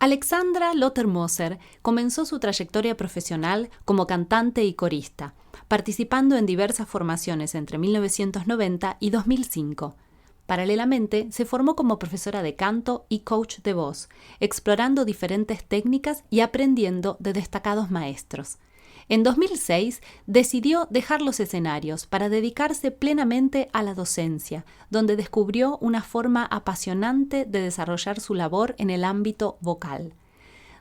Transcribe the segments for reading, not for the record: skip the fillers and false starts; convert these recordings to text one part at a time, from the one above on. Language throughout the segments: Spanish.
Alexandra Lothar-Moser comenzó su trayectoria profesional como cantante y corista, participando en diversas formaciones entre 1990 y 2005. Paralelamente, se formó como profesora de canto y coach de voz, explorando diferentes técnicas y aprendiendo de destacados maestros. En 2006 decidió dejar los escenarios para dedicarse plenamente a la docencia, donde descubrió una forma apasionante de desarrollar su labor en el ámbito vocal.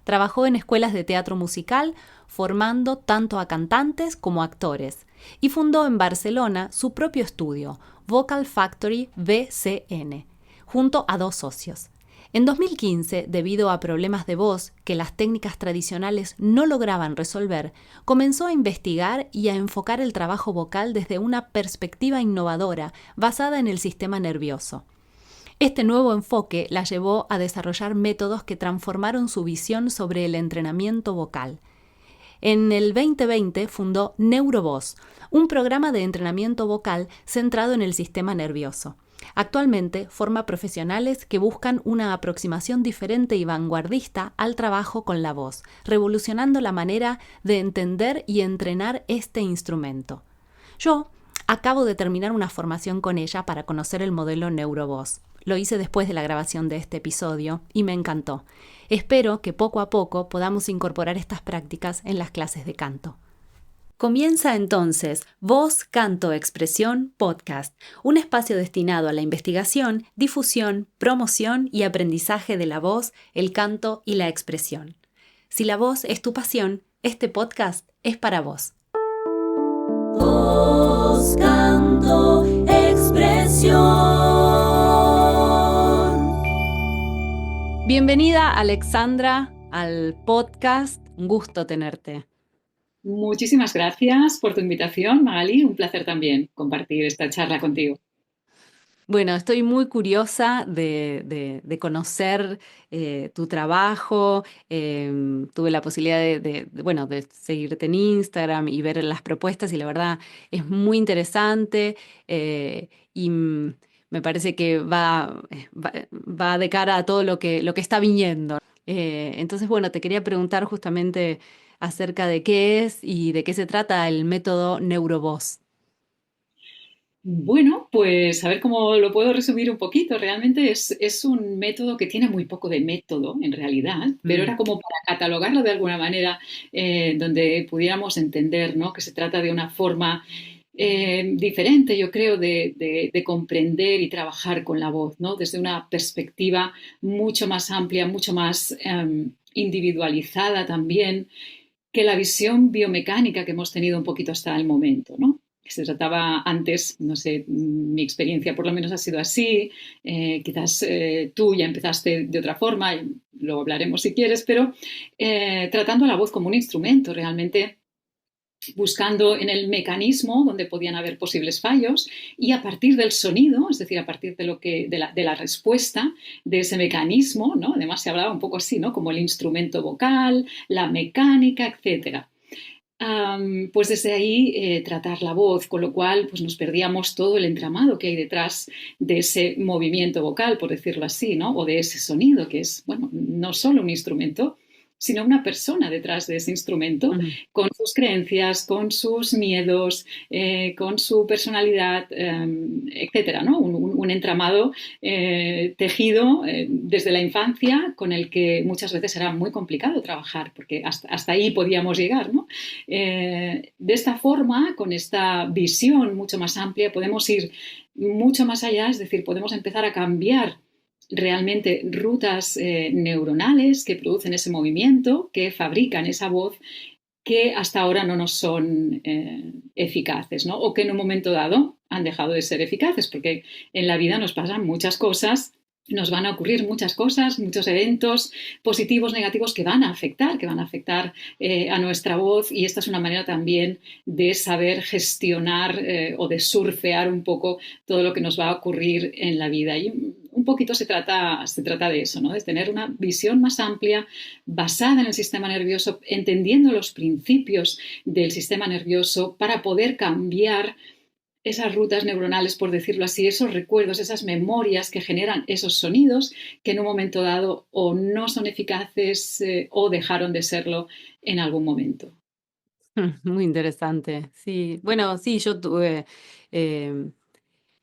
Trabajó en escuelas de teatro musical, formando tanto a cantantes como a actores, y fundó en Barcelona su propio estudio, Vocal Factory VCN, junto a 2 socios. En 2015, debido a problemas de voz que las técnicas tradicionales no lograban resolver, comenzó a investigar y a enfocar el trabajo vocal desde una perspectiva innovadora basada en el sistema nervioso. Este nuevo enfoque la llevó a desarrollar métodos que transformaron su visión sobre el entrenamiento vocal. En el 2020 fundó NeuroVoz, un programa de entrenamiento vocal centrado en el sistema nervioso. Actualmente forma profesionales que buscan una aproximación diferente y vanguardista al trabajo con la voz, revolucionando la manera de entender y entrenar este instrumento. Yo acabo de terminar una formación con ella para conocer el modelo NeuroVoz. Lo hice después de la grabación de este episodio y me encantó. Espero que poco a poco podamos incorporar estas prácticas en las clases de canto. Comienza entonces Voz, Canto, Expresión Podcast, un espacio destinado a la investigación, difusión, promoción y aprendizaje de la voz, el canto y la expresión. Si la voz es tu pasión, este podcast es para vos. Voz, canto, expresión. Bienvenida, Alexandra, al podcast. Un gusto tenerte. Muchísimas gracias por tu invitación, Magali. Un placer también compartir esta charla contigo. Bueno, estoy muy curiosa de conocer tu trabajo. Tuve la posibilidad de seguirte en Instagram y ver las propuestas y la verdad es muy interesante y me parece que va de cara a todo lo que está viniendo. Entonces, bueno, te quería preguntar justamente acerca de qué es y de qué se trata el método NeuroVoz. Bueno, pues a ver cómo lo puedo resumir un poquito. Realmente es un método que tiene muy poco de método, en realidad, pero era como para catalogarlo de alguna manera, donde pudiéramos entender, ¿no?, que se trata de una forma diferente, yo creo, de comprender y trabajar con la voz, ¿no?, desde una perspectiva mucho más amplia, mucho más individualizada también, que la visión biomecánica que hemos tenido un poquito hasta el momento, ¿no? Se trataba antes, no sé, mi experiencia por lo menos ha sido así, quizás tú ya empezaste de otra forma, luego hablaremos si quieres, pero tratando la voz como un instrumento, realmente buscando en el mecanismo donde podían haber posibles fallos y a partir del sonido, es decir, a partir de la respuesta de ese mecanismo, ¿no? Además se hablaba un poco así, ¿no?, como el instrumento vocal, la mecánica, etcétera. Pues desde ahí tratar la voz, con lo cual pues nos perdíamos todo el entramado que hay detrás de ese movimiento vocal, por decirlo así, ¿no?, o de ese sonido que es, bueno, no solo un instrumento, sino una persona detrás de ese instrumento, con sus creencias, con sus miedos, con su personalidad, etcétera, ¿no? Un entramado tejido desde la infancia con el que muchas veces era muy complicado trabajar, porque hasta ahí podíamos llegar, ¿no? De esta forma, con esta visión mucho más amplia, podemos ir mucho más allá, es decir, podemos empezar a cambiar realmente rutas neuronales que producen ese movimiento, que fabrican esa voz, que hasta ahora no nos son eficaces, ¿no?, o que en un momento dado han dejado de ser eficaces, porque en la vida nos pasan muchas cosas, nos van a ocurrir muchas cosas, muchos eventos positivos, negativos que van a afectar a nuestra voz, y esta es una manera también de saber gestionar o de surfear un poco todo lo que nos va a ocurrir en la vida. Y un poquito se trata de eso, ¿no?, de tener una visión más amplia basada en el sistema nervioso, entendiendo los principios del sistema nervioso para poder cambiar esas rutas neuronales, por decirlo así, esos recuerdos, esas memorias que generan esos sonidos que en un momento dado o no son eficaces o dejaron de serlo en algún momento. Muy interesante. Sí, bueno, sí, yo tuve eh,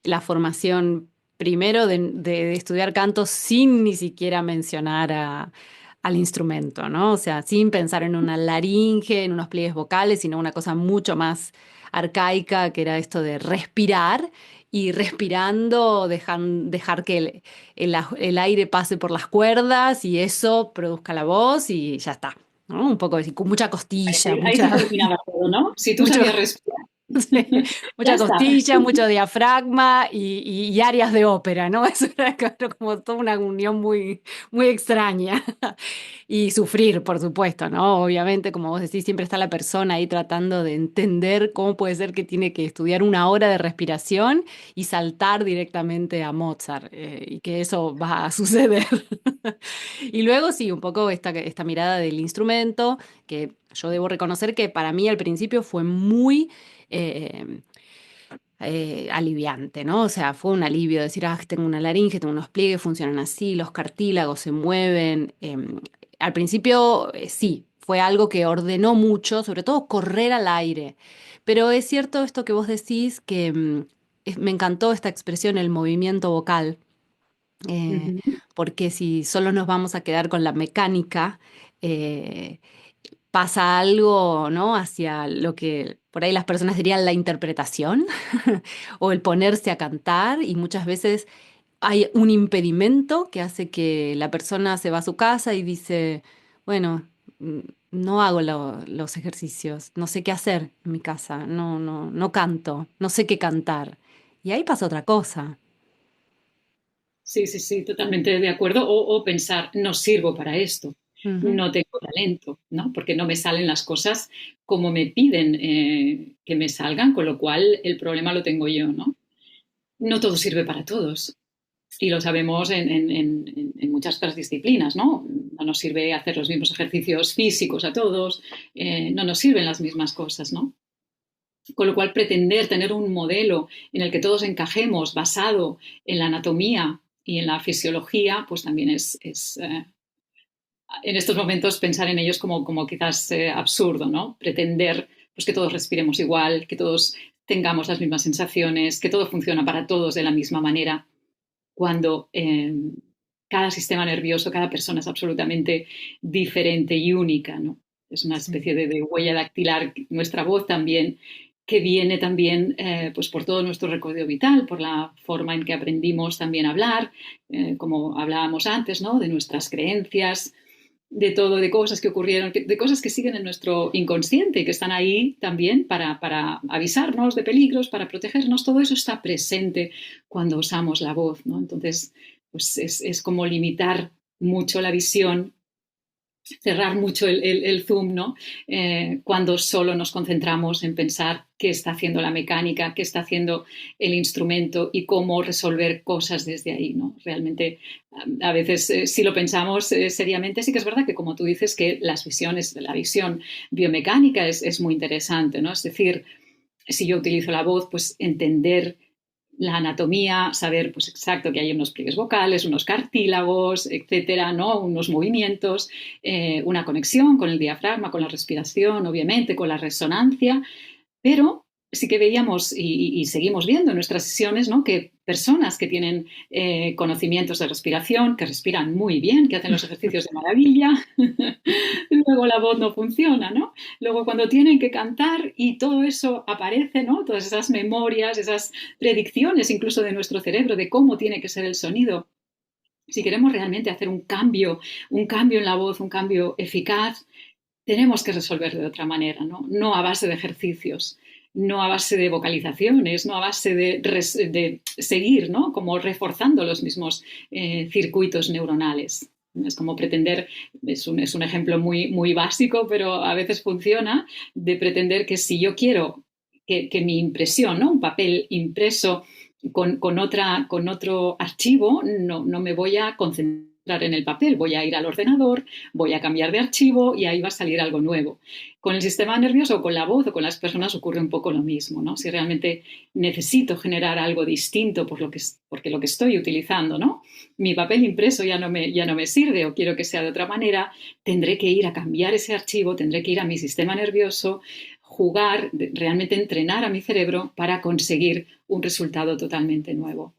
la formación primero de estudiar canto sin ni siquiera mencionar al instrumento, ¿no? O sea, sin pensar en una laringe, en unos pliegues vocales, sino una cosa mucho más arcaica, que era esto de respirar y respirando dejar que el aire pase por las cuerdas y eso produzca la voz y ya está, ¿no? Un poco así, con mucha costilla, Ahí se mucha, terminaba todo, ¿no? Si tú mucho. sabías respirar, Sí, ya mucha está. costilla, mucho diafragma y áreas de ópera, ¿no? Eso era claro, como toda una unión muy, muy extraña. Y sufrir, por supuesto, ¿no? Obviamente, como vos decís, siempre está la persona ahí tratando de entender cómo puede ser que tiene que estudiar una hora de respiración y saltar directamente a Mozart, y que eso va a suceder. Y luego sí, un poco esta mirada del instrumento, que yo debo reconocer que para mí al principio fue muy eh, aliviante, ¿no? O sea, fue un alivio decir, ah, tengo una laringe, tengo unos pliegues, funcionan así, los cartílagos se mueven. Al principio sí, fue algo que ordenó mucho, sobre todo correr al aire. Pero es cierto esto que vos decís, que me encantó esta expresión, el movimiento vocal, eh, Ujú. porque si solo nos vamos a quedar con la mecánica, eh, pasa algo, ¿no? Hacia lo que por ahí las personas dirían la interpretación o el ponerse a cantar y muchas veces hay un impedimento que hace que la persona se va a su casa y dice, bueno, no hago los ejercicios, no sé qué hacer en mi casa, no canto, no sé qué cantar. Y ahí pasa otra cosa. Sí, sí, sí, totalmente de acuerdo. O pensar, no sirvo para esto, Ujú. no tengo talento, ¿no? Porque no me salen las cosas como me piden que me salgan, con lo cual el problema lo tengo yo, ¿no? No todo sirve para todos. Y lo sabemos en muchas otras disciplinas, ¿no? No nos sirve hacer los mismos ejercicios físicos a todos, no nos sirven las mismas cosas, ¿no? Con lo cual, pretender tener un modelo en el que todos encajemos basado en la anatomía y en la fisiología, pues también en estos momentos pensar en ellos como quizás absurdo, ¿no? Pretender pues, que todos respiremos igual, que todos tengamos las mismas sensaciones, que todo funciona para todos de la misma manera, cuando cada sistema nervioso, cada persona es absolutamente diferente y única, ¿no? Es una Sí. especie de huella dactilar, nuestra voz también, que viene también pues por todo nuestro recorrido vital, por la forma en que aprendimos también a hablar, como hablábamos antes, ¿no? De nuestras creencias, de todo, de cosas que ocurrieron, de cosas que siguen en nuestro inconsciente y que están ahí también para avisarnos de peligros, para protegernos. Todo eso está presente cuando usamos la voz, ¿no? Entonces, pues es como limitar mucho la visión, cerrar mucho el zoom, ¿no? Cuando solo nos concentramos en pensar qué está haciendo la mecánica, qué está haciendo el instrumento y cómo resolver cosas desde ahí, ¿no? Realmente, a veces, si lo pensamos seriamente, sí que es verdad que, como tú dices, que la visión biomecánica es muy interesante, ¿no? Es decir, si yo utilizo la voz, pues entender la anatomía, saber pues exacto que hay unos pliegues vocales, unos cartílagos, etcétera, ¿no? Unos movimientos, una conexión con el diafragma, con la respiración, obviamente, con la resonancia, pero sí que veíamos y seguimos viendo en nuestras sesiones, ¿no? Que personas que tienen conocimientos de respiración, que respiran muy bien, que hacen los ejercicios de maravilla, luego la voz no funciona, ¿no? Luego cuando tienen que cantar y todo eso aparece, ¿no? Todas esas memorias, esas predicciones incluso de nuestro cerebro de cómo tiene que ser el sonido. Si queremos realmente hacer un cambio en la voz, un cambio eficaz, tenemos que resolver de otra manera, ¿no? No a base de ejercicios, no a base de vocalizaciones, no a base de seguir, ¿no? Como reforzando los mismos circuitos neuronales. Es como pretender, es un ejemplo muy, muy básico, pero a veces funciona, de pretender que si yo quiero que mi impresión, ¿no? Un papel impreso con otro archivo, no me voy a concentrar entrar en el papel, voy a ir al ordenador, voy a cambiar de archivo y ahí va a salir algo nuevo. Con el sistema nervioso o con la voz o con las personas ocurre un poco lo mismo, ¿no? Si realmente necesito generar algo distinto porque lo que estoy utilizando, ¿no? Mi papel impreso ya no me sirve o quiero que sea de otra manera, tendré que ir a cambiar ese archivo, tendré que ir a mi sistema nervioso, jugar, realmente entrenar a mi cerebro para conseguir un resultado totalmente nuevo.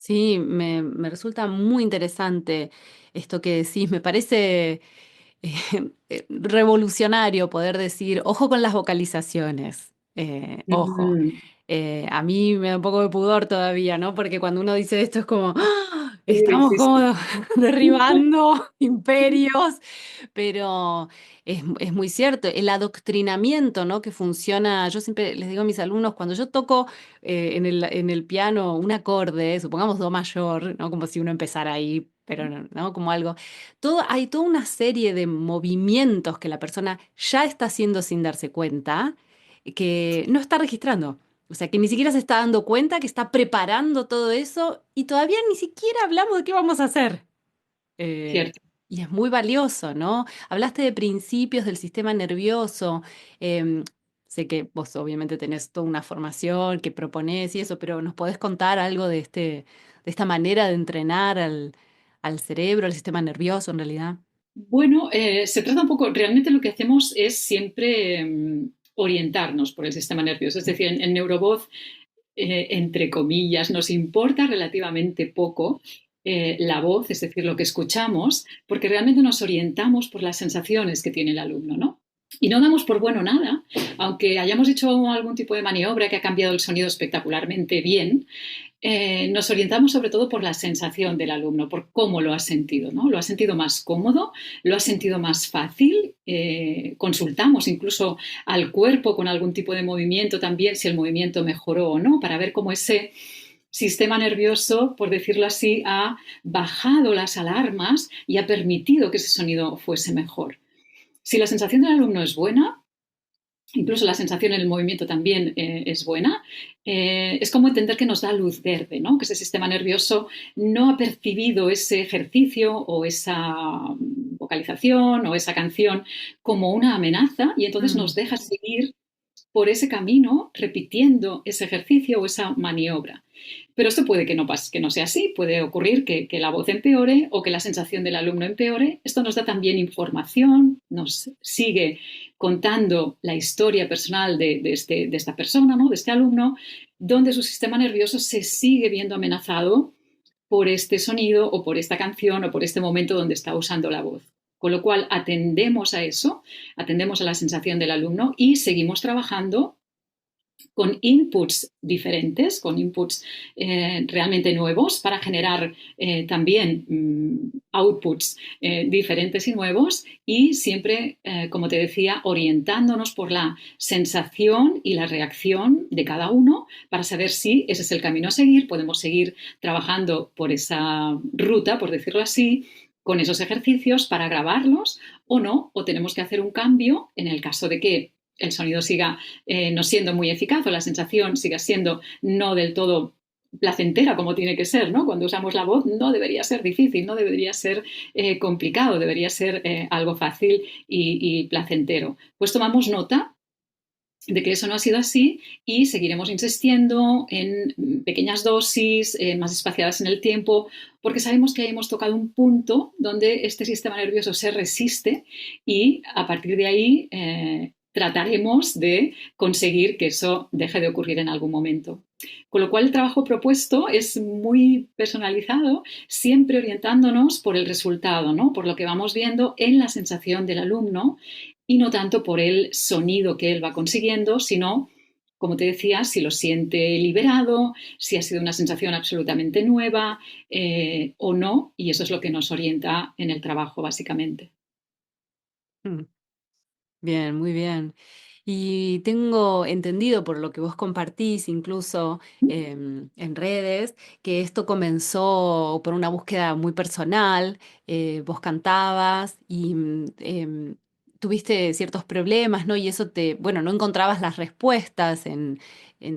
Sí, me resulta muy interesante esto que decís. Me parece revolucionario poder decir, ojo con las vocalizaciones, ojo. Mm, A mí me da un poco de pudor todavía, ¿no? Porque cuando uno dice esto es como, ¡ah! sí, Estamos sí, como sí. derribando imperios, pero es muy cierto. El adoctrinamiento, ¿no? Que funciona, yo siempre les digo a mis alumnos, cuando yo toco en el piano un acorde, supongamos do mayor, ¿no? Como si uno empezara ahí, pero no, ¿no? Como algo. Hay toda una serie de movimientos que la persona ya está haciendo sin darse cuenta, que no está registrando. O sea, que ni siquiera se está dando cuenta que está preparando todo eso y todavía ni siquiera hablamos de qué vamos a hacer. Eh, Cierto. y es muy valioso, ¿no? Hablaste de principios del sistema nervioso. em, Sé que vos obviamente tenés toda una formación que proponés y eso, pero ¿nos podés contar algo de de esta manera de entrenar al cerebro, al sistema nervioso en realidad? Bueno, se trata un poco, realmente lo que hacemos es siempre orientarnos por el sistema nervioso. Es decir, en Neurovoz, entre comillas, nos importa relativamente poco la voz, es decir, lo que escuchamos, porque realmente nos orientamos por las sensaciones que tiene el alumno, ¿no? Y no damos por bueno nada, aunque hayamos hecho algún tipo de maniobra que ha cambiado el sonido espectacularmente bien, nos orientamos sobre todo por la sensación del alumno, por cómo lo ha sentido, ¿no? ¿Lo ha sentido más cómodo? ¿Lo ha sentido más fácil? Consultamos incluso al cuerpo con algún tipo de movimiento también, si el movimiento mejoró o no, para ver cómo ese sistema nervioso, por decirlo así, ha bajado las alarmas y ha permitido que ese sonido fuese mejor. Si la sensación del alumno es buena, incluso la sensación en el movimiento también es buena, es como entender que nos da luz verde, ¿no? Que ese sistema nervioso no ha percibido ese ejercicio o esa vocalización o esa canción como una amenaza y entonces Mm, nos deja seguir por ese camino repitiendo ese ejercicio o esa maniobra. Pero esto puede que que no sea así, puede ocurrir que la voz empeore o que la sensación del alumno empeore. Esto nos da también información, nos sigue contando la historia personal de esta persona, ¿no? De este alumno, donde su sistema nervioso se sigue viendo amenazado por este sonido o por esta canción o por este momento donde está usando la voz. Con lo cual atendemos a eso, atendemos a la sensación del alumno y seguimos trabajando con inputs diferentes, con inputs realmente nuevos para generar también outputs diferentes y nuevos y siempre, como te decía, orientándonos por la sensación y la reacción de cada uno para saber si ese es el camino a seguir, podemos seguir trabajando por esa ruta, por decirlo así, con esos ejercicios para grabarlos o no, o tenemos que hacer un cambio en el caso de que el sonido siga no siendo muy eficaz o la sensación siga siendo no del todo placentera como tiene que ser, ¿no? Cuando usamos la voz no debería ser difícil, no debería ser complicado, debería ser algo fácil y placentero. Pues tomamos nota de que eso no ha sido así y seguiremos insistiendo en pequeñas dosis, más espaciadas en el tiempo, porque sabemos que ahí hemos tocado un punto donde este sistema nervioso se resiste y a partir de ahí trataremos de conseguir que eso deje de ocurrir en algún momento. Con lo cual el trabajo propuesto es muy personalizado, siempre orientándonos por el resultado, ¿no? Por lo que vamos viendo en la sensación del alumno y no tanto por el sonido que él va consiguiendo, sino, como te decía, si lo siente liberado, si ha sido una sensación absolutamente nueva o no, y eso es lo que nos orienta en el trabajo, básicamente. mm. Bien, muy bien. Y tengo entendido por lo que vos compartís, incluso en redes, que esto comenzó por una búsqueda muy personal. Vos cantabas y tuviste ciertos problemas, ¿no? Y eso bueno, no encontrabas las respuestas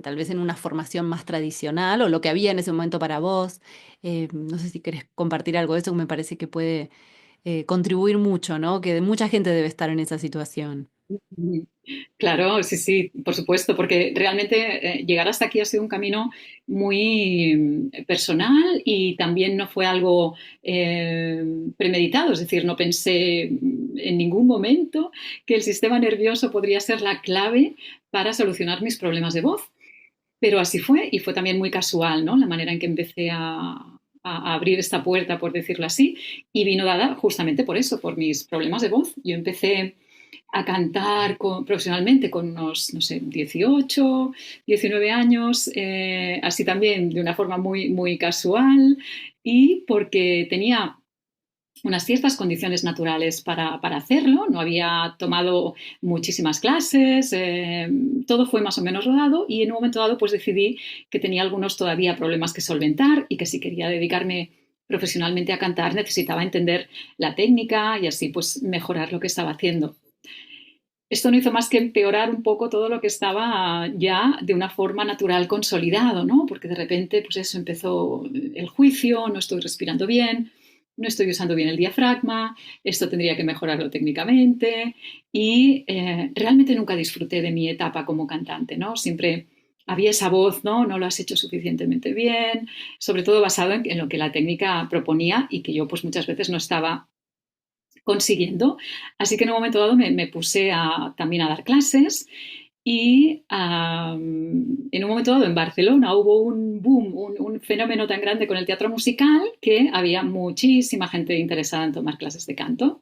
tal vez en una formación más tradicional o lo que había en ese momento para vos. No sé si querés compartir algo de eso que me parece que puede contribuir mucho, ¿no? Que mucha gente debe estar en esa situación. Ujú. Claro, sí, sí, por supuesto, porque realmente llegar hasta aquí ha sido un camino muy personal y también no fue algo premeditado, es decir, no pensé en ningún momento que el sistema nervioso podría ser la clave para solucionar mis problemas de voz, pero así fue y fue también muy casual, ¿no? La manera en que empecé a abrir esta puerta, por decirlo así, y vino dada justamente por eso, por mis problemas de voz. Yo empecé a cantar profesionalmente con unos, no sé, 18, 19 años, así también de una forma muy, muy casual y porque tenía unas ciertas condiciones naturales para hacerlo, no había tomado muchísimas clases, todo fue más o menos rodado y en un momento dado pues decidí que tenía algunos todavía problemas que solventar y que si quería dedicarme profesionalmente a cantar necesitaba entender la técnica y así pues mejorar lo que estaba haciendo. Esto no hizo más que empeorar un poco todo lo que estaba ya de una forma natural consolidado, ¿no? Porque de repente, pues eso, empezó el juicio, no estoy respirando bien, no estoy usando bien el diafragma, esto tendría que mejorarlo técnicamente y realmente nunca disfruté de mi etapa como cantante, ¿no? Siempre había esa voz, ¿no? No lo has hecho suficientemente bien, sobre todo basado en lo que la técnica proponía y que yo pues muchas veces no estaba consiguiendo. Así que en un momento dado me puse también a dar clases y en un momento dado en Barcelona hubo un boom, un fenómeno tan grande con el teatro musical que había muchísima gente interesada en tomar clases de canto.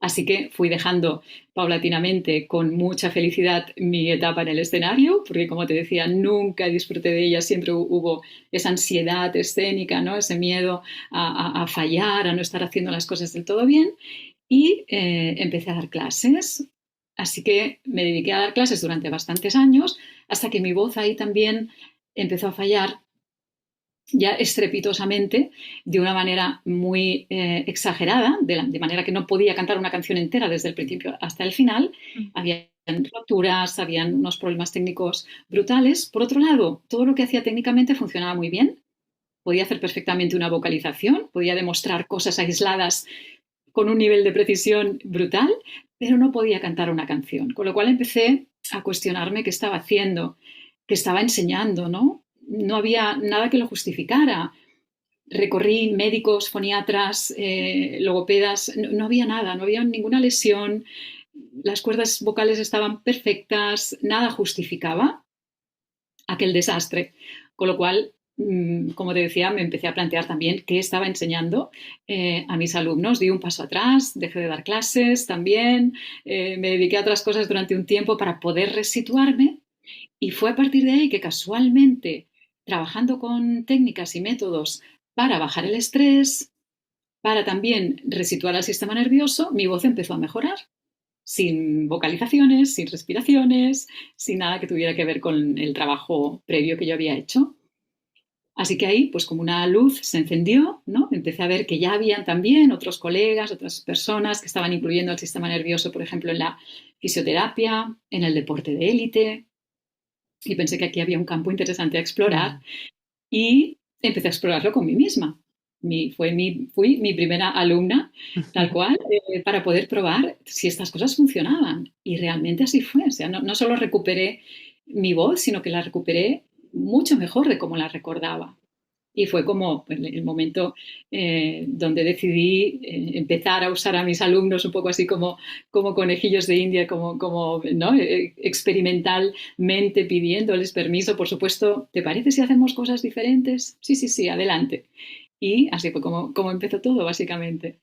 Así que fui dejando paulatinamente con mucha felicidad mi etapa en el escenario, porque como te decía, nunca disfruté de ella, siempre hubo esa ansiedad escénica, ¿no? Ese miedo a fallar, a no estar haciendo las cosas del todo bien y empecé a dar clases. Así que me dediqué a dar clases durante bastantes años hasta que mi voz ahí también empezó a fallar ya estrepitosamente, de una manera muy exagerada, de manera que no podía cantar una canción entera desde el principio hasta el final. Había roturas, habían unos problemas técnicos brutales. Por otro lado, todo lo que hacía técnicamente funcionaba muy bien. Podía hacer perfectamente una vocalización, podía demostrar cosas aisladas con un nivel de precisión brutal, pero no podía cantar una canción. Con lo cual empecé a cuestionarme qué estaba haciendo, qué estaba enseñando, ¿no? No había nada que lo justificara. Recorrí médicos, foniatras, logopedas, no, no había nada, no había ninguna lesión, las cuerdas vocales estaban perfectas, nada justificaba aquel desastre. Con lo cual, como te decía, me empecé a plantear también qué estaba enseñando a mis alumnos. Di un paso atrás, dejé de dar clases también, me dediqué a otras cosas durante un tiempo para poder resituarme y fue a partir de ahí que casualmente, trabajando con técnicas y métodos para bajar el estrés, para también resituar al sistema nervioso, mi voz empezó a mejorar sin vocalizaciones, sin respiraciones, sin nada que tuviera que ver con el trabajo previo que yo había hecho. Así que ahí, pues como una luz se encendió, ¿no? Empecé a ver que ya habían también otros colegas, otras personas que estaban incluyendo el sistema nervioso, por ejemplo, en la fisioterapia, en el deporte de élite, y pensé que aquí había un campo interesante a explorar y empecé a explorarlo con mí misma. Fui mi primera alumna, tal cual, para poder probar si estas cosas funcionaban. Y realmente así fue. O sea, no solo recuperé mi voz, sino que la recuperé mucho mejor de cómo la recordaba. Y fue como el momento donde decidí empezar a usar a mis alumnos un poco así como conejillos de India, como ¿no? Experimentalmente pidiéndoles permiso. Por supuesto, ¿te parece si hacemos cosas diferentes? Sí, sí, sí, adelante. Y así fue como empezó todo, básicamente.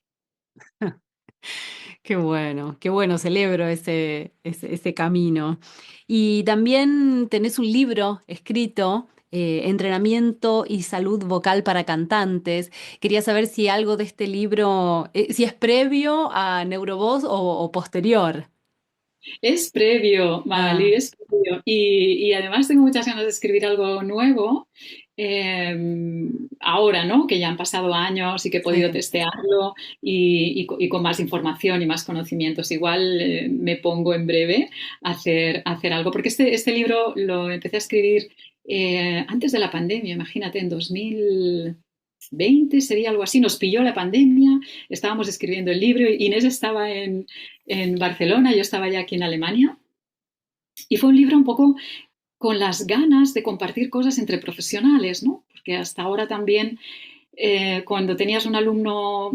Qué bueno, celebro ese camino. Y también tenés un libro escrito, Entrenamiento y Salud Vocal para Cantantes. Quería saber si algo de este libro, si es previo a Neurovoz o posterior. Es previo, Magalí, Ah, es previo. Y además tengo muchas ganas de escribir algo nuevo. eh, Ahora, ¿no? Que ya han pasado años y que he podido sí. testearlo y con más información y más conocimientos. Igual me pongo en breve a hacer algo, porque este libro lo empecé a escribir antes de la pandemia, imagínate, en 2020 sería algo así, nos pilló la pandemia, estábamos escribiendo el libro, Inés estaba en Barcelona, yo estaba ya aquí en Alemania, y fue un libro un poco con las ganas de compartir cosas entre profesionales, ¿no? Porque hasta ahora también, cuando tenías un alumno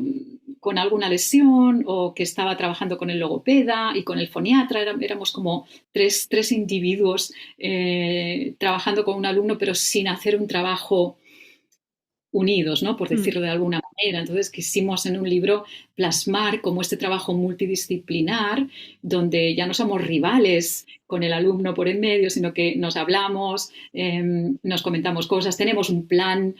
con alguna lesión o que estaba trabajando con el logopeda y con el foniatra, éramos como tres individuos trabajando con un alumno, pero sin hacer un trabajo unidos, ¿no? Por Mm. decirlo de alguna manera. Entonces quisimos en un libro plasmar como este trabajo multidisciplinar, donde ya no somos rivales con el alumno por en medio, sino que nos hablamos, nos comentamos cosas, tenemos un plan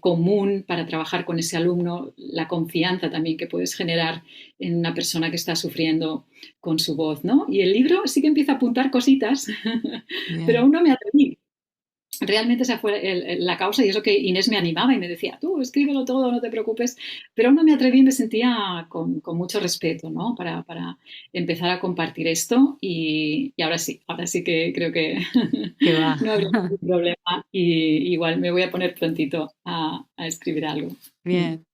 común para trabajar con ese alumno, la confianza también que puedes generar en una persona que está sufriendo con su voz, ¿no? Y el libro sí que empieza a apuntar cositas, pero Bien. aún no me atreví. Realmente esa fue la causa y eso que Inés me animaba y me decía, tú escríbelo todo, no te preocupes, pero aún no me atreví y me sentía con mucho respeto, ¿no? Para empezar a compartir esto y ahora sí que creo que Que va. no habría ningún problema y igual me voy a poner prontito a escribir algo. Mm. Bien.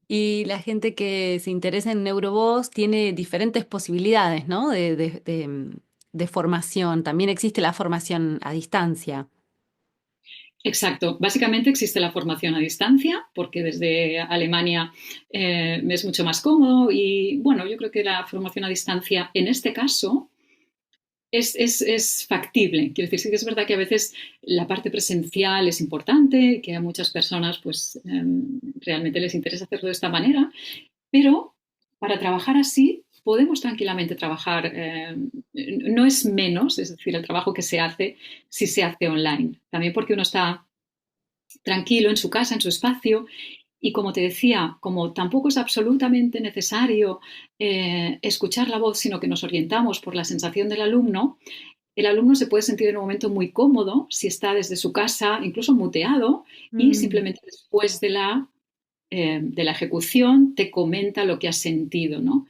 Y la gente que se interesa en Neurovoz tiene diferentes posibilidades, ¿no? De formación. También existe la formación a distancia. Exacto. Básicamente existe la formación a distancia, porque desde Alemania me es mucho más cómodo y bueno, yo creo que la formación a distancia en este caso es factible. Quiero decir, sí que es verdad que a veces la parte presencial es importante, que a muchas personas pues realmente les interesa hacerlo de esta manera, pero para trabajar así podemos tranquilamente trabajar, no es menos, es decir, el trabajo que se hace si se hace online. También porque uno está tranquilo en su casa, en su espacio. Y como te decía, como tampoco es absolutamente necesario escuchar la voz, sino que nos orientamos por la sensación del alumno, el alumno se puede sentir en un momento muy cómodo si está desde su casa, incluso muteado, y Mm, simplemente después de la ejecución te comenta lo que has sentido, ¿no?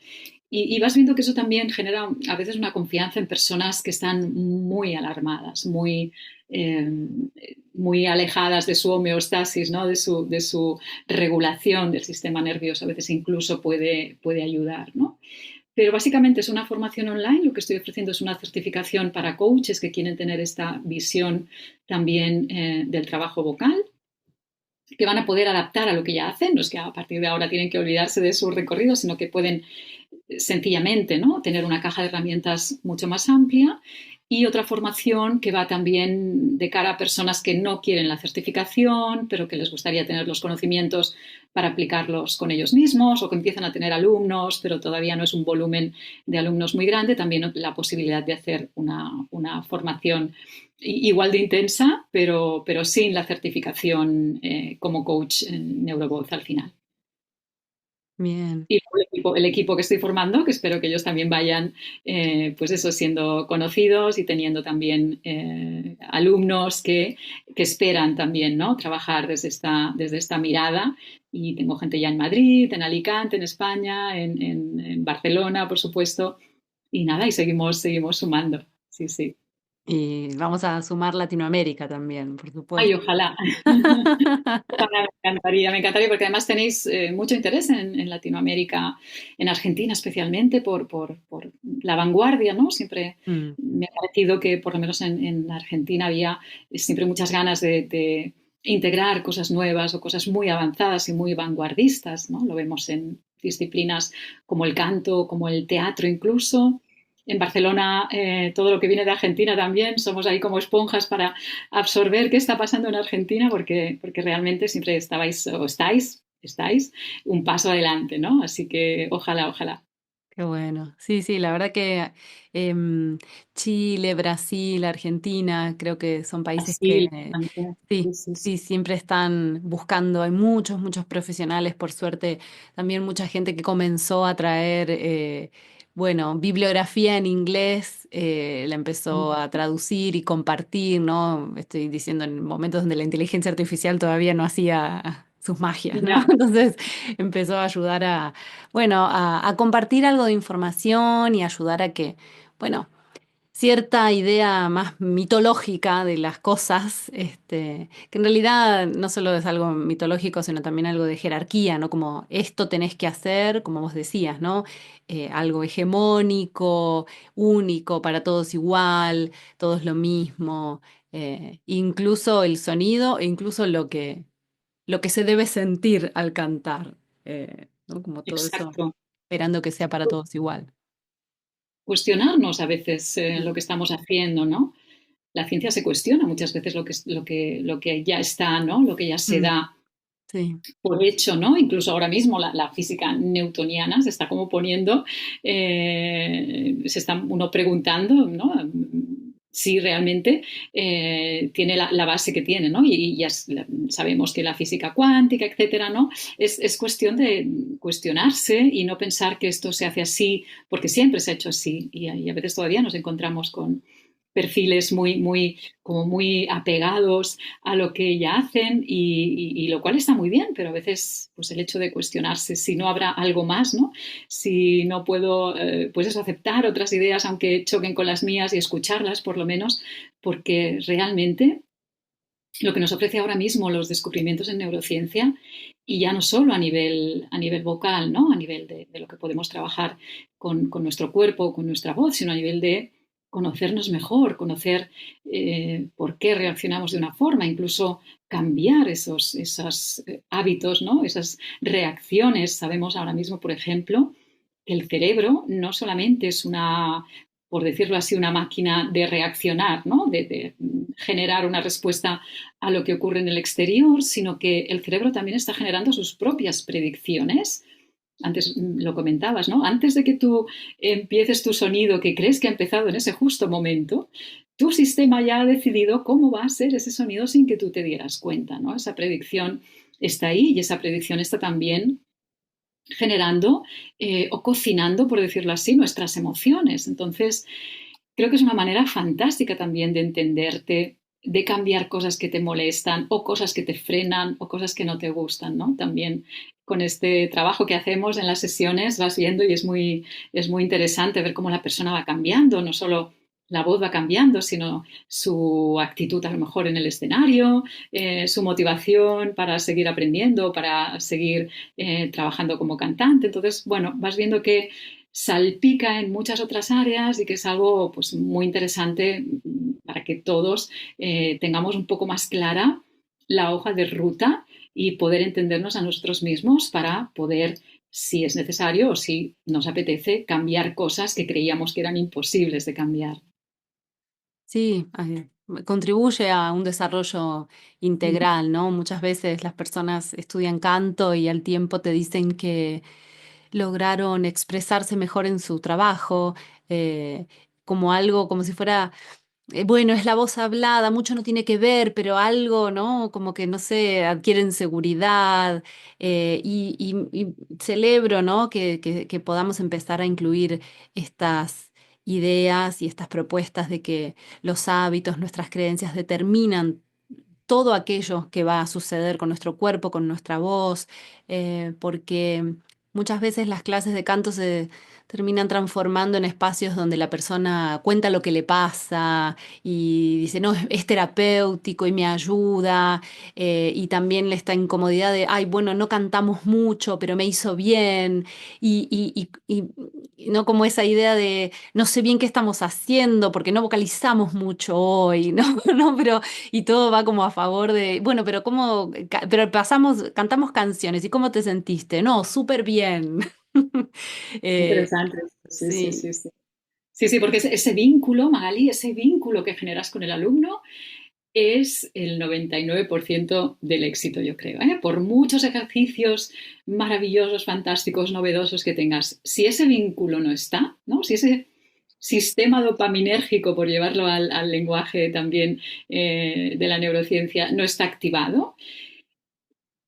Y vas viendo que eso también genera a veces una confianza en personas que están muy alarmadas, eh, muy alejadas de su homeostasis, ¿no? De su regulación del sistema nervioso. A veces incluso puede ayudar, ¿no? Pero básicamente es una formación online. Lo que estoy ofreciendo es una certificación para coaches que quieren tener esta visión también del trabajo vocal, que van a poder adaptar a lo que ya hacen. No es que a partir de ahora tienen que olvidarse de su recorrido, sino que pueden sencillamente, ¿no? Tener una caja de herramientas mucho más amplia y otra formación que va también de cara a personas que no quieren la certificación, pero que les gustaría tener los conocimientos para aplicarlos con ellos mismos o que empiezan a tener alumnos, pero todavía no es un volumen de alumnos muy grande. También la posibilidad de hacer una formación igual de intensa, pero sin la certificación como coach en Neurovoz al final. bien. Y el equipo que estoy formando, que espero que ellos también vayan, pues eso, siendo conocidos y teniendo también alumnos que esperan también, ¿no? Trabajar desde esta mirada. Y tengo gente ya en Madrid, en Alicante, en España, en Barcelona, por supuesto. Y nada, y seguimos sumando. Sí, sí. Y vamos a sumar Latinoamérica también, por Ay, supuesto. ojalá. Ojalá, me encantaría, porque además tenéis mucho interés en Latinoamérica, en Argentina especialmente, por la vanguardia, ¿no? Siempre Mm. me ha parecido que por lo menos en Argentina había siempre muchas ganas de integrar cosas nuevas o cosas muy avanzadas y muy vanguardistas, ¿no? Lo vemos en disciplinas como el canto, como el teatro incluso. En Barcelona, todo lo que viene de Argentina también, somos ahí como esponjas para absorber qué está pasando en Argentina porque realmente siempre estabais o estáis un paso adelante, ¿no? Así que ojalá, ojalá. Qué bueno. Sí, sí, la verdad que em, Chile, Brasil, Argentina, creo que son países Así, que sí, sí, sí, sí. sí, siempre están buscando. Hay muchos, muchos profesionales, por suerte, también mucha gente que comenzó a traer bueno, bibliografía en inglés, la empezó a traducir y compartir, ¿no? Estoy diciendo en momentos donde la inteligencia artificial todavía no hacía sus magias, ¿no? Ya, Entonces empezó a ayudar a, bueno, a compartir algo de información y ayudar a que, bueno, cierta idea más mitológica de las cosas, que en realidad no solo es algo mitológico, sino también algo de jerarquía, ¿no? Como esto tenés que hacer, como vos decías, ¿no? Algo hegemónico, único, para todos igual, todos lo mismo, incluso el sonido e incluso lo que se debe sentir al cantar, ¿no? Como todo eso, exacto. esperando que sea para todos igual. Cuestionarnos a veces lo que estamos haciendo, ¿no? La ciencia se cuestiona muchas veces lo que ya está, ¿no? Lo que ya se Mm, da sí. por hecho, ¿no? Incluso ahora mismo la física newtoniana se está como poniendo, se está uno preguntando, ¿no? Si realmente tiene la base que tiene, ¿no? Y ya sabemos que la física cuántica, etcétera, ¿no? Es cuestión de cuestionarse y no pensar que esto se hace así porque siempre se ha hecho así. Y a veces todavía nos encontramos con perfiles como muy apegados a lo que ya hacen y lo cual está muy bien, pero a veces pues el hecho de cuestionarse si no habrá algo más, ¿no? Si no puedo pues eso, aceptar otras ideas aunque choquen con las mías y escucharlas por lo menos, porque realmente lo que nos ofrece ahora mismo los descubrimientos en neurociencia y ya no solo a nivel vocal, ¿no? A nivel de lo que podemos trabajar con nuestro cuerpo, con nuestra voz, sino a nivel de conocernos mejor, conocer por qué reaccionamos de una forma, incluso cambiar esos hábitos, ¿no? Esas reacciones. Sabemos ahora mismo, por ejemplo, que el cerebro no solamente es una, por decirlo así, una máquina de reaccionar, ¿no? De generar una respuesta a lo que ocurre en el exterior, sino que el cerebro también está generando sus propias predicciones. Antes lo comentabas, ¿no? Antes de que tú empieces tu sonido que crees que ha empezado en ese justo momento, tu sistema ya ha decidido cómo va a ser ese sonido sin que tú te dieras cuenta, ¿no? Esa predicción está ahí y esa predicción está también generando o cocinando, por decirlo así, nuestras emociones. Entonces, creo que es una manera fantástica también de entenderte, de cambiar cosas que te molestan o cosas que te frenan o cosas que no te gustan, ¿no? También con este trabajo que hacemos en las sesiones vas viendo y es muy interesante ver cómo la persona va cambiando, no solo la voz va cambiando, sino su actitud a lo mejor en el escenario, su motivación para seguir aprendiendo, para seguir trabajando como cantante. Entonces, bueno, vas viendo que salpica en muchas otras áreas y que es algo pues, muy interesante para que todos tengamos un poco más clara la hoja de ruta y poder entendernos a nosotros mismos para poder, si es necesario o si nos apetece, cambiar cosas que creíamos que eran imposibles de cambiar. Sí, contribuye a un desarrollo integral, ¿no? Muchas veces las personas estudian canto y al tiempo te dicen que lograron expresarse mejor en su trabajo, eh, como algo, como si fuera, bueno, es la voz hablada, mucho no tiene que ver, pero algo, ¿no? Como que, no sé, adquieren seguridad, y celebro, ¿no? Que podamos empezar a incluir estas ideas y estas propuestas de que los hábitos, nuestras creencias determinan todo aquello que va a suceder con nuestro cuerpo, con nuestra voz, porque muchas veces las clases de canto se terminan transformando en espacios donde la persona cuenta lo que le pasa y dice, no, es terapéutico y me ayuda, y también esta incomodidad de, ay, bueno, no cantamos mucho, pero me hizo bien, y no como esa idea de, no sé bien qué estamos haciendo porque no vocalizamos mucho hoy, ¿no? No, pero y todo va como a favor de, bueno, pero pero cantamos canciones, ¿y cómo te sentiste? No, súper bien. Eh, Interesante. Sí, sí, sí, sí, sí. Sí, sí, porque ese vínculo, Magali, ese vínculo que generas con el alumno es el 99% del éxito, yo creo, ¿eh? Por muchos ejercicios maravillosos, fantásticos, novedosos que tengas, si ese vínculo no está, ¿no? Si ese sistema dopaminérgico, por llevarlo al lenguaje también de la neurociencia, no está activado,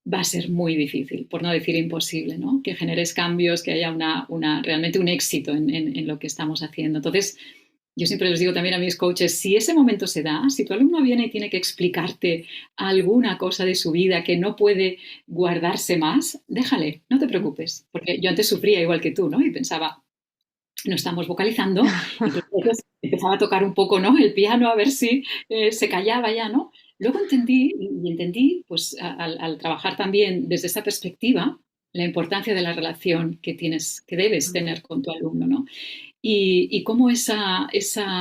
va a ser muy difícil, por no decir imposible, ¿no? Que generes cambios, que haya realmente un éxito en lo que estamos haciendo. Entonces, yo siempre les digo también a mis coaches, si ese momento se da, si tu alumno viene y tiene que explicarte alguna cosa de su vida que no puede guardarse más, déjale, no te preocupes, porque yo antes sufría igual que tú, ¿no? Y pensaba, no estamos vocalizando, y entonces empezaba a tocar un poco, ¿no? El piano a ver si se callaba ya, ¿no? Luego entendí, pues al trabajar también desde esa perspectiva, la importancia de la relación que debes tener con tu alumno, ¿no? Y cómo esa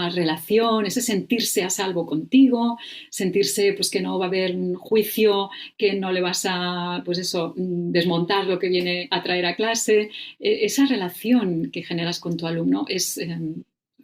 relación, ese sentirse a salvo contigo, sentirse pues que no va a haber un juicio, que no le vas a, pues eso, desmontar lo que viene a traer a clase, esa relación que generas con tu alumno es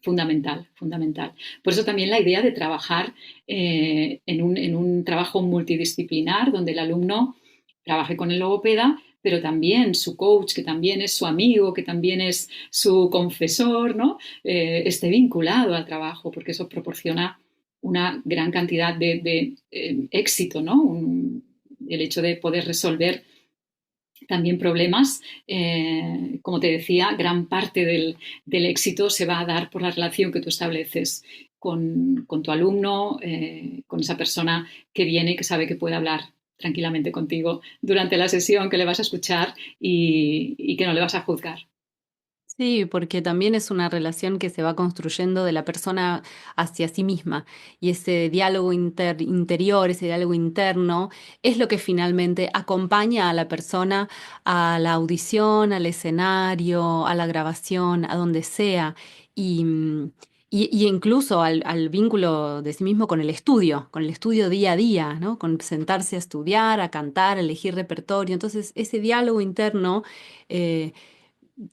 fundamental, fundamental. Por eso también la idea de trabajar en un trabajo multidisciplinar donde el alumno trabaje con el logopeda, pero también su coach, que también es su amigo, que también es su confesor, ¿no? Esté vinculado al trabajo, porque eso proporciona una gran cantidad de éxito, ¿no? El hecho de poder resolver también problemas, como te decía, gran parte del éxito se va a dar por la relación que tú estableces con tu alumno, con esa persona que viene y que sabe que puede hablar tranquilamente contigo durante la sesión, que le vas a escuchar y que no le vas a juzgar. Sí, porque también es una relación que se va construyendo de la persona hacia sí misma y ese diálogo interior, ese diálogo interno, es lo que finalmente acompaña a la persona a la audición, al escenario, a la grabación, a donde sea y, y incluso al vínculo de sí mismo con el estudio día a día, ¿no? Con sentarse a estudiar, a cantar, a elegir repertorio. Entonces, ese diálogo interno... eh,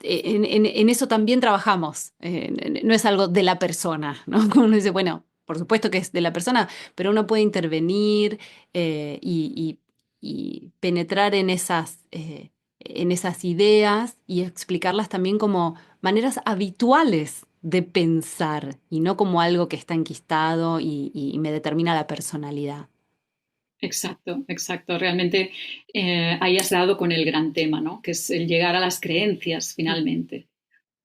en eso también trabajamos. No es algo de la persona, ¿no? Como uno dice, bueno, por supuesto que es de la persona, pero uno puede intervenir y penetrar en esas ideas y explicarlas también como maneras habituales de pensar y no como algo que está enquistado y me determina la personalidad. Exacto, exacto. Realmente ahí has dado con el gran tema, ¿no? Que es el llegar a las creencias finalmente.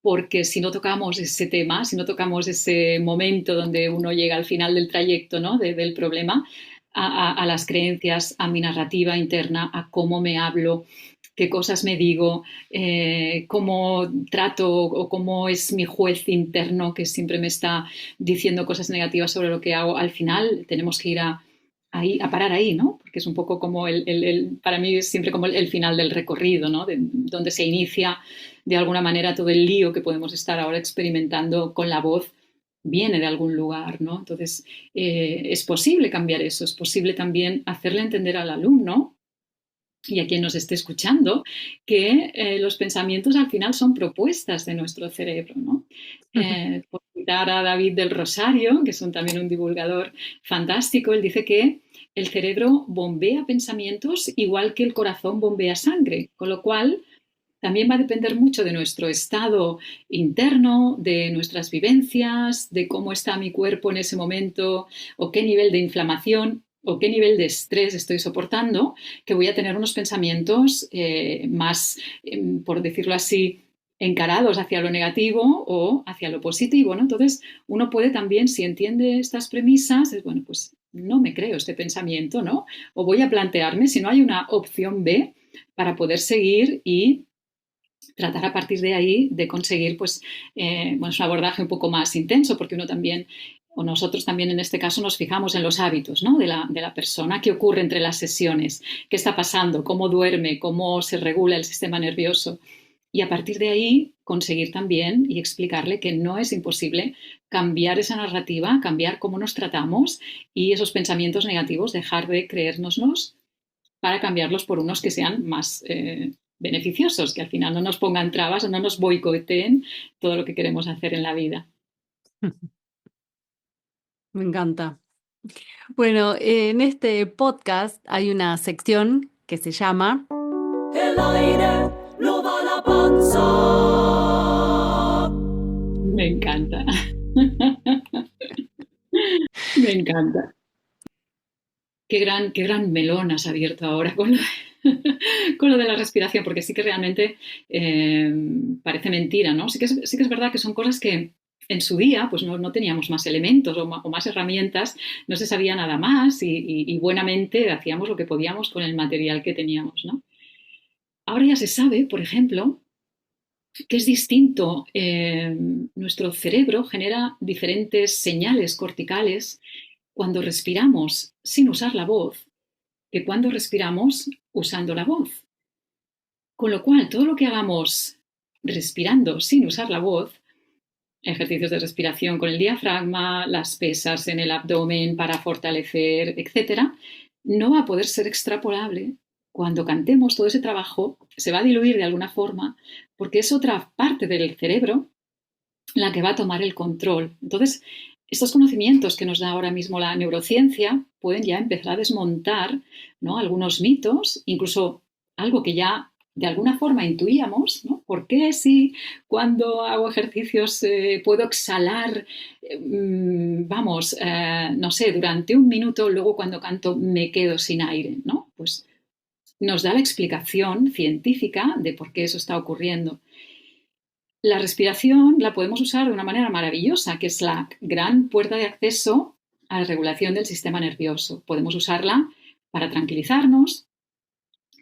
Porque si no tocamos ese tema, si no tocamos ese momento donde uno llega al final del trayecto, ¿no? Del problema, a las creencias, a mi narrativa interna, a cómo me hablo, qué cosas me digo, cómo trato o cómo es mi juez interno que siempre me está diciendo cosas negativas sobre lo que hago, al final tenemos que ir a parar ahí, ¿no? Porque es un poco como para mí es siempre como el final del recorrido, ¿no? Donde se inicia de alguna manera todo el lío que podemos estar ahora experimentando con la voz viene de algún lugar, ¿no? Entonces, es posible cambiar eso, es posible también hacerle entender al alumno y a quien nos esté escuchando que los pensamientos al final son propuestas de nuestro cerebro, ¿no? Por citar a David del Rosario, que es también un divulgador fantástico, él dice que el cerebro bombea pensamientos igual que el corazón bombea sangre, con lo cual también va a depender mucho de nuestro estado interno, de nuestras vivencias, de cómo está mi cuerpo en ese momento o qué nivel de inflamación o qué nivel de estrés estoy soportando, que voy a tener unos pensamientos más, por decirlo así, encarados hacia lo negativo o hacia lo positivo, ¿no? Entonces, uno puede también, si entiende estas premisas, es bueno, pues no me creo este pensamiento, ¿no? O voy a plantearme si no hay una opción B para poder seguir y tratar a partir de ahí de conseguir pues, bueno, es un abordaje un poco más intenso porque uno también, o nosotros también en este caso nos fijamos en los hábitos, ¿no? de la persona, qué ocurre entre las sesiones, qué está pasando, cómo duerme, cómo se regula el sistema nervioso. Y a partir de ahí conseguir también y explicarle que no es imposible cambiar esa narrativa, cambiar cómo nos tratamos y esos pensamientos negativos, dejar de creérnoslos para cambiarlos por unos que sean más beneficiosos, que al final no nos pongan trabas o no nos boicoteen todo lo que queremos hacer en la vida. Me encanta. Bueno, en este podcast hay una sección que se llama El aire lo da la panza. Me encanta. Me encanta. Qué gran melón has abierto ahora con con lo de la respiración, porque sí que realmente parece mentira, ¿no? Sí que es verdad que son cosas que en su día pues no teníamos más elementos o más herramientas, no se sabía nada más y buenamente hacíamos lo que podíamos con el material que teníamos, ¿no? Ahora ya se sabe, por ejemplo, que es distinto. Nuestro cerebro genera diferentes señales corticales cuando respiramos sin usar la voz que cuando respiramos usando la voz. Con lo cual, todo lo que hagamos respirando sin usar la voz, ejercicios de respiración con el diafragma, las pesas en el abdomen para fortalecer, etcétera, no va a poder ser extrapolable. Cuando cantemos, todo ese trabajo se va a diluir de alguna forma porque es otra parte del cerebro la que va a tomar el control. Entonces, estos conocimientos que nos da ahora mismo la neurociencia pueden ya empezar a desmontar, ¿no?, algunos mitos, incluso algo que ya de alguna forma intuíamos, ¿no? ¿Por qué si cuando hago ejercicios puedo exhalar, no sé, durante un minuto, luego cuando canto me quedo sin aire, ¿no? Pues nos da la explicación científica de por qué eso está ocurriendo. La respiración la podemos usar de una manera maravillosa, que es la gran puerta de acceso a la regulación del sistema nervioso. Podemos usarla para tranquilizarnos,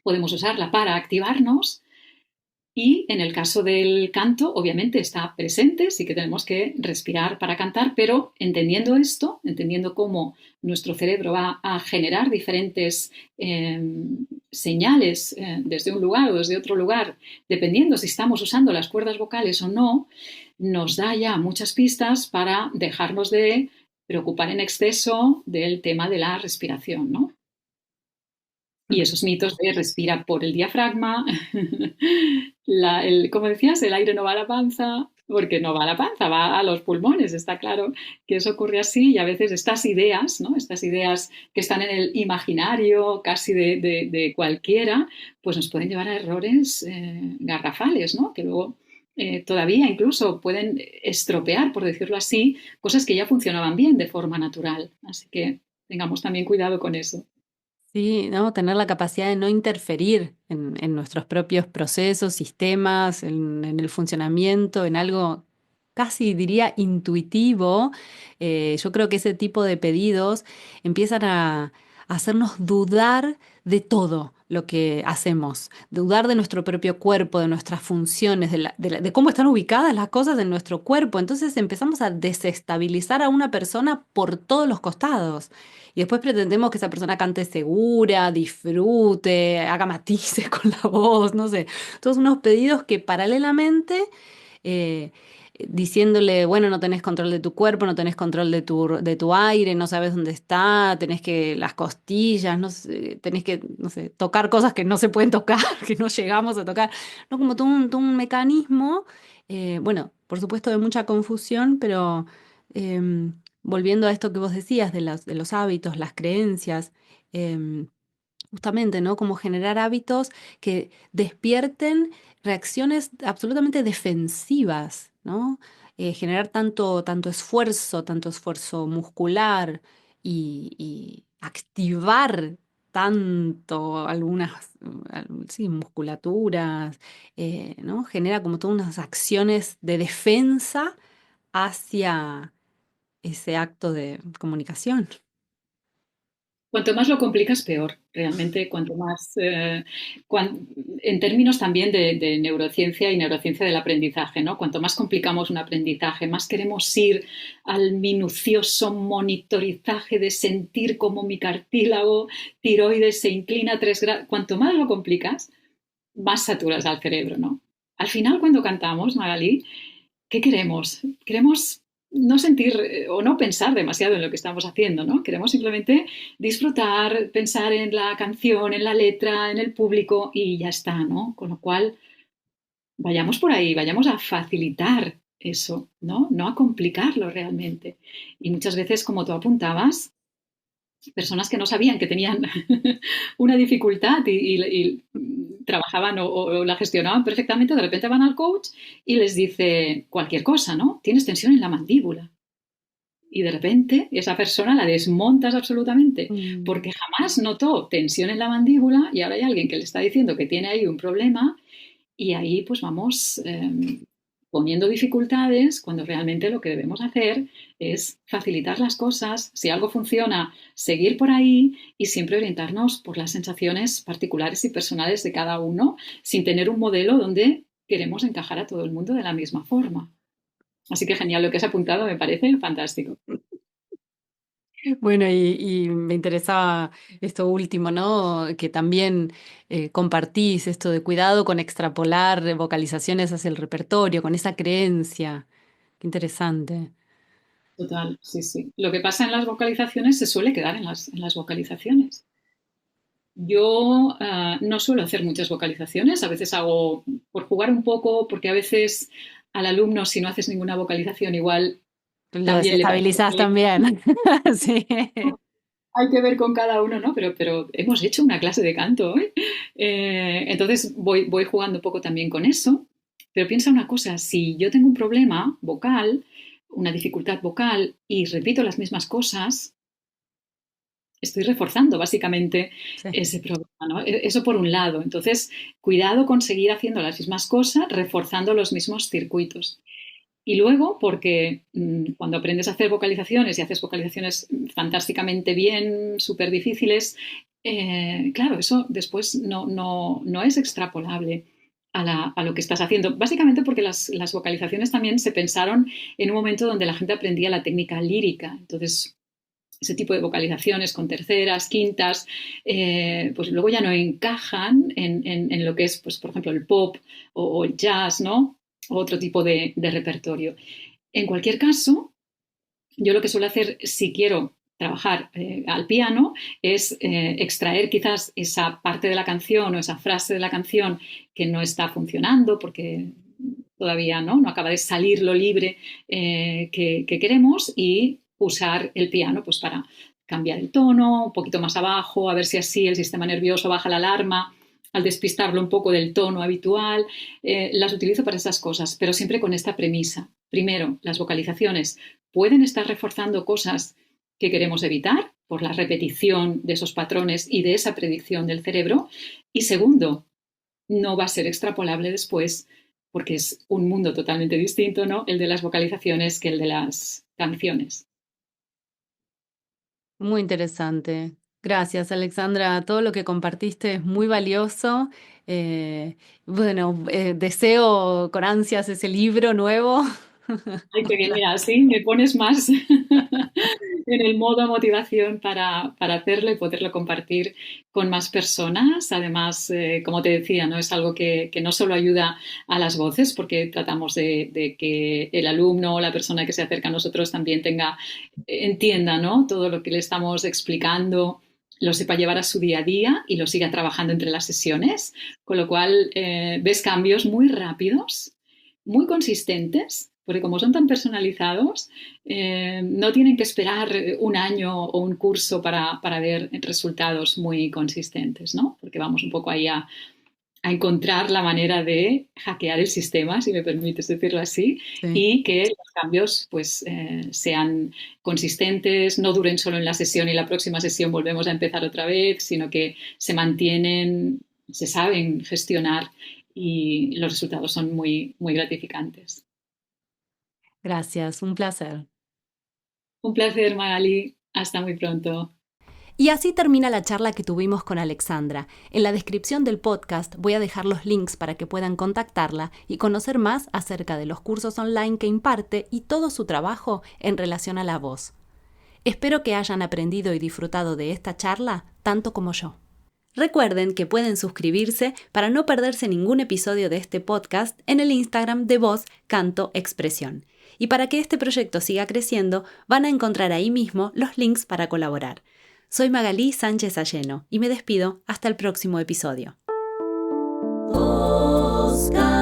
podemos usarla para activarnos y en el caso del canto, obviamente está presente, sí que tenemos que respirar para cantar, pero entendiendo esto, entendiendo cómo nuestro cerebro va a generar diferentes señales desde un lugar o desde otro lugar, dependiendo si estamos usando las cuerdas vocales o no, nos da ya muchas pistas para dejarnos de preocupar en exceso del tema de la respiración, ¿no? Y esos mitos de respira por el diafragma, como decías, el aire no va a la panza, porque no va a la panza, va a los pulmones, está claro que eso ocurre así y a veces estas ideas, ¿no?, estas ideas que están en el imaginario casi de cualquiera, pues nos pueden llevar a errores garrafales, ¿no?, que luego todavía incluso pueden estropear, por decirlo así, cosas que ya funcionaban bien de forma natural. Así que tengamos también cuidado con eso. Sí, ¿no? Tener la capacidad de no interferir en nuestros propios procesos, sistemas, en el funcionamiento, en algo casi diría intuitivo. Yo creo que ese tipo de pedidos empiezan a hacernos dudar de todo lo que hacemos, dudar de nuestro propio cuerpo, de nuestras funciones, de cómo están ubicadas las cosas en nuestro cuerpo. Entonces empezamos a desestabilizar a una persona por todos los costados. Y después pretendemos que esa persona cante segura, disfrute, haga matices con la voz, no sé. Todos unos pedidos que paralelamente, eh, diciéndole, bueno, no tenés control de tu cuerpo, no tenés control de tu aire, no sabes dónde está, tenés que las costillas, no sé, tenés que, no sé, tocar cosas que no se pueden tocar, que no llegamos a tocar. No, como todo un mecanismo, bueno, por supuesto de mucha confusión, pero volviendo a esto que vos decías de los hábitos, las creencias, em, justamente, ¿no? Como generar hábitos que despierten reacciones absolutamente defensivas, ¿no? Generar tanto esfuerzo muscular y activar tanto algunas, sí, musculaturas, ¿no? Genera como todas unas acciones de defensa hacia ese acto de comunicación. Cuanto más lo complicas, peor. Realmente, cuanto más, en términos también de neurociencia y neurociencia del aprendizaje, ¿no? Cuanto más complicamos un aprendizaje, más queremos ir al minucioso monitorizaje de sentir cómo mi cartílago tiroides se inclina 3 grados. Cuanto más lo complicas, más saturas al cerebro, ¿no? Al final, cuando cantamos, Magalí, ¿qué queremos? Queremos no sentir o no pensar demasiado en lo que estamos haciendo, ¿no? Queremos simplemente disfrutar, pensar en la canción, en la letra, en el público y ya está, ¿no? Con lo cual, vayamos por ahí, vayamos a facilitar eso, ¿no? No a complicarlo realmente. Y muchas veces, como tú apuntabas, personas que no sabían que tenían una dificultad y trabajaban o la gestionaban perfectamente, de repente van al coach y les dice cualquier cosa, ¿no? Tienes tensión en la mandíbula. y de repente esa persona la desmontas absolutamente Mm. porque jamás notó tensión en la mandíbula y ahora hay alguien que le está diciendo que tiene ahí un problema y ahí pues vamos poniendo dificultades cuando realmente lo que debemos hacer es facilitar las cosas. Si algo funciona, seguir por ahí y siempre orientarnos por las sensaciones particulares y personales de cada uno sin tener un modelo donde queremos encajar a todo el mundo de la misma forma. Así que genial lo que has apuntado, me parece fantástico. Bueno, y me interesaba esto último, ¿no? Que también compartís esto de cuidado con extrapolar vocalizaciones hacia el repertorio, con esa creencia. Qué interesante. Total, sí, sí. Lo que pasa en las vocalizaciones se suele quedar en las vocalizaciones. Yo no suelo hacer muchas vocalizaciones, a veces hago por jugar un poco, porque a veces al alumno si no haces ninguna vocalización igual Lo también le parece desestabilizás que también. Sí. hay que ver con cada uno, ¿no? Pero hemos hecho una clase de canto hoy. Entonces voy jugando un poco también con eso. Pero piensa una cosa, si yo tengo un problema vocal, una dificultad vocal y repito las mismas cosas, estoy reforzando básicamente Sí. ese problema, ¿no? Eso por un lado. Entonces, cuidado con seguir haciendo las mismas cosas, reforzando los mismos circuitos. Y luego, porque cuando aprendes a hacer vocalizaciones y haces vocalizaciones fantásticamente bien, súper difíciles, claro, eso después no es extrapolable a lo que estás haciendo. Básicamente porque las vocalizaciones también se pensaron en un momento donde la gente aprendía la técnica lírica. Entonces, ese tipo de vocalizaciones con terceras, quintas, pues luego ya no encajan en lo que es, pues, por ejemplo, el pop o el jazz, ¿no? O otro tipo de repertorio. En cualquier caso, yo lo que suelo hacer si quiero trabajar al piano es extraer quizás esa parte de la canción o esa frase de la canción que no está funcionando porque todavía no acaba de salir lo libre que queremos y usar el piano pues para cambiar el tono, un poquito más abajo, a ver si así el sistema nervioso baja la alarma al despistarlo un poco del tono habitual. Las utilizo para esas cosas, pero siempre con esta premisa. Primero, las vocalizaciones pueden estar reforzando cosas que queremos evitar por la repetición de esos patrones y de esa predicción del cerebro. Y segundo, no va a ser extrapolable después porque es un mundo totalmente distinto, ¿no? El de las vocalizaciones que el de las canciones. Muy interesante. Gracias, Alexandra. Todo lo que compartiste es muy valioso. Bueno, deseo con ansias ese libro nuevo. Ay, qué bien, mira, así me pones más en el modo motivación para hacerlo y poderlo compartir con más personas. Además, como te decía, ¿no? Es algo que no solo ayuda a las voces, porque tratamos de que el alumno o la persona que se acerca a nosotros también entienda, ¿no? Todo lo que le estamos explicando, lo sepa llevar a su día a día y lo siga trabajando entre las sesiones, con lo cual ves cambios muy rápidos, muy consistentes, porque como son tan personalizados, no tienen que esperar un año o un curso para ver resultados muy consistentes, ¿no? Porque vamos un poco ahí a encontrar la manera de hackear el sistema, si me permites decirlo así, Sí. y que los cambios pues, sean consistentes, no duren solo en la sesión y la próxima sesión volvemos a empezar otra vez, sino que se mantienen, se saben gestionar y los resultados son muy, muy gratificantes. Gracias, un placer. Un placer, Magali. Hasta muy pronto. Y así termina la charla que tuvimos con Alexandra. En la descripción del podcast voy a dejar los links para que puedan contactarla y conocer más acerca de los cursos online que imparte y todo su trabajo en relación a la voz. Espero que hayan aprendido y disfrutado de esta charla tanto como yo. Recuerden que pueden suscribirse para no perderse ningún episodio de este podcast en el Instagram de Voz, Canto, Expresión. Y para que este proyecto siga creciendo, van a encontrar ahí mismo los links para colaborar. Soy Magalí Sánchez Alleno y me despido hasta el próximo episodio. Oscar.